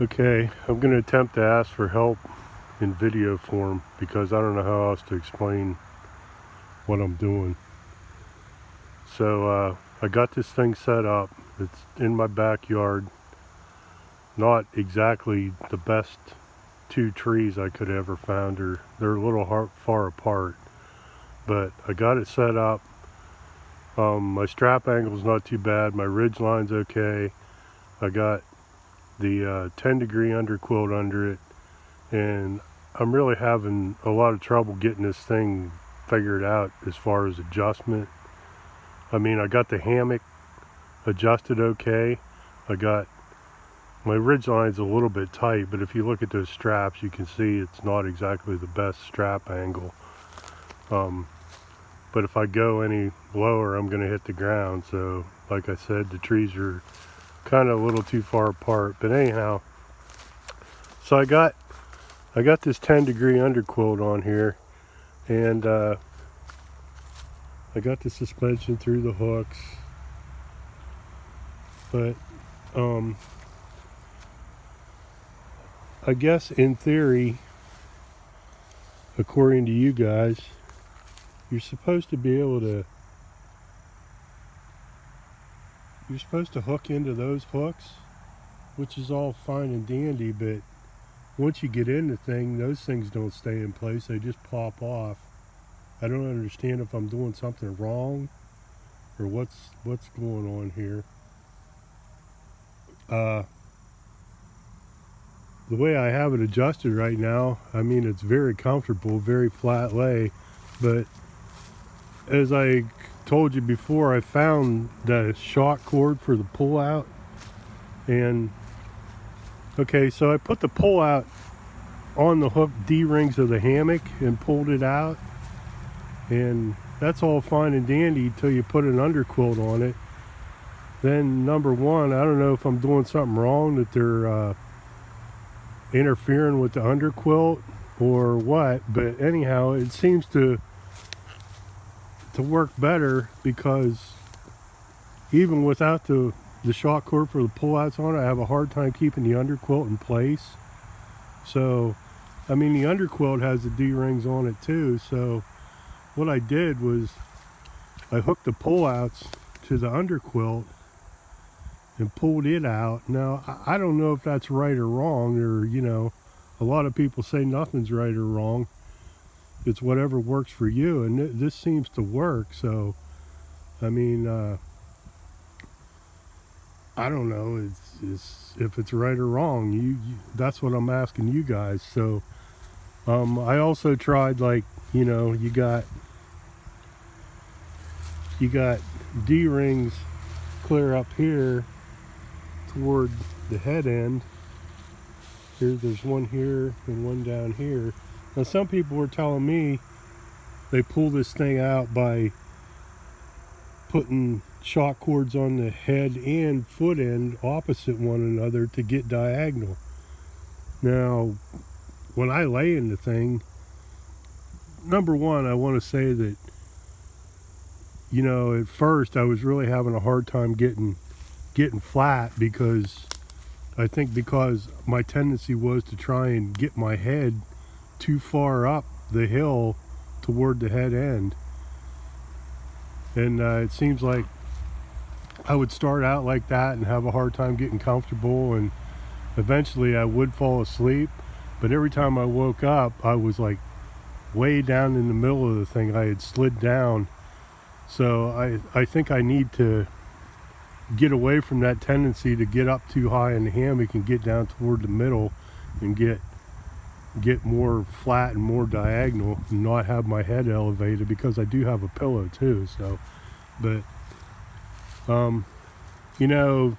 Okay, I'm going to attempt to ask for help in video form because I don't know how else to explain what I'm doing. So I got this thing set up. It's in my backyard. Not exactly the best two trees I could ever found. They're a little far apart, but I got it set up. My strap angle's not too bad. My ridge line's okay. I got the 10-degree underquilt under it, and I'm really having a lot of trouble getting this thing figured out as far as adjustment. I mean, I got the hammock adjusted okay. I got my ridge line's a little bit tight, but if you look at those straps, you can see it's not exactly the best strap angle. But if I go any lower, I'm going to hit the ground. So, like I said, the trees are kind of a little too far apart. But anyhow, so I got this 10-degree underquilt on here, and I got the suspension through the hooks, but I guess in theory, according to you guys, you're supposed to hook into those hooks, which is all fine and dandy, but once you get in the thing, those things don't stay in place, they just pop off. I don't understand if I'm doing something wrong or what's going on here. The way I have it adjusted right now, I mean, it's very comfortable, very flat lay, but as I told you before, I found the shock cord for the pull out, and okay, so I put the pull out on the hook D-rings of the hammock and pulled it out, and that's all fine and dandy till you put an underquilt on it. Then number one, I don't know if I'm doing something wrong, that they're interfering with the underquilt or what, but anyhow, it seems to work better, because even without the shock cord for the pullouts on it, I have a hard time keeping the underquilt in place. So I mean, the underquilt has the D-rings on it too, so what I did was I hooked the pullouts to the underquilt and pulled it out. Now, I don't know if that's right or wrong, or, you know, a lot of people say nothing's right or wrong. It's whatever works for you, and this seems to work. So, I mean, I don't know if it's right or wrong. That's what I'm asking you guys. So, I also tried, like, you know, you got D-rings clear up here toward the head end. There's one here and one down here. Now, some people were telling me they pull this thing out by putting shock cords on the head and foot end opposite one another to get diagonal. Now, when I lay in the thing, number one, I want to say that, you know, at first I was really having a hard time getting flat, because I think because my tendency was to try and get my head too far up the hill toward the head end. And it seems like I would start out like that and have a hard time getting comfortable, and eventually I would fall asleep. But every time I woke up, I was like way down in the middle of the thing. I had slid down. So I think I need to get away from that tendency to get up too high in the hammock and get down toward the middle and get more flat and more diagonal, and not have my head elevated, because I do have a pillow too. So, but you know,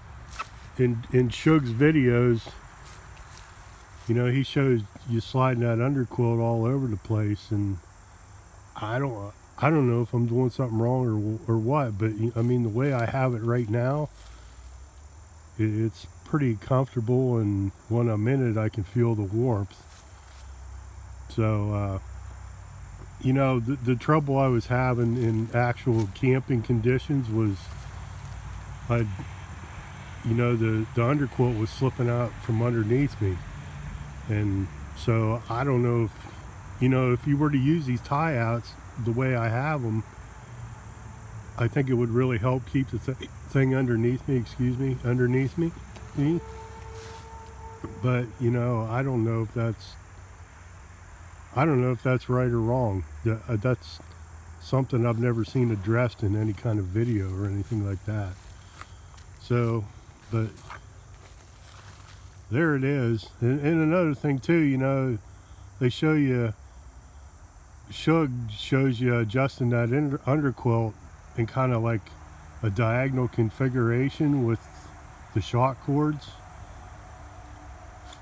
in Shug's videos, you know, he shows you sliding that underquilt all over the place, and I don't know if I'm doing something wrong or what, but I mean, the way I have it right now, it's pretty comfortable, and when I'm in it, I can feel the warmth. So, you know, the trouble I was having in actual camping conditions was you know, the underquilt was slipping out from underneath me. And so I don't know if, you know, if you were to use these tie outs the way I have them, I think it would really help keep the thing underneath me, underneath me. But, you know, I don't know if that's right or wrong. That's something I've never seen addressed in any kind of video or anything like that. So, but there it is. And another thing too, you know, they show you, Shug shows you adjusting that underquilt in kind of like a diagonal configuration with the shock cords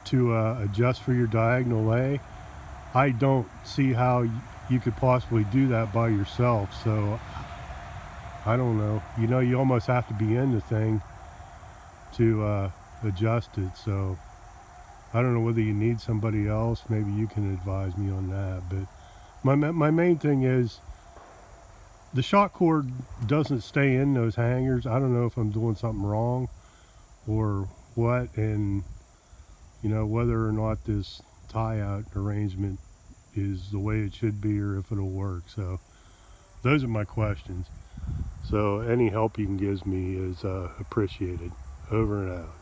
to adjust for your diagonal lay. I don't see how you could possibly do that by yourself, so I don't know. You know, you almost have to be in the thing to adjust it, so I don't know whether you need somebody else. Maybe you can advise me on that. But my main thing is the shock cord doesn't stay in those hangers. I don't know if I'm doing something wrong or what, and you know, whether or not this tie out arrangement is the way it should be or if it'll work. So those are my questions. So any help you can give me is appreciated. Over and out.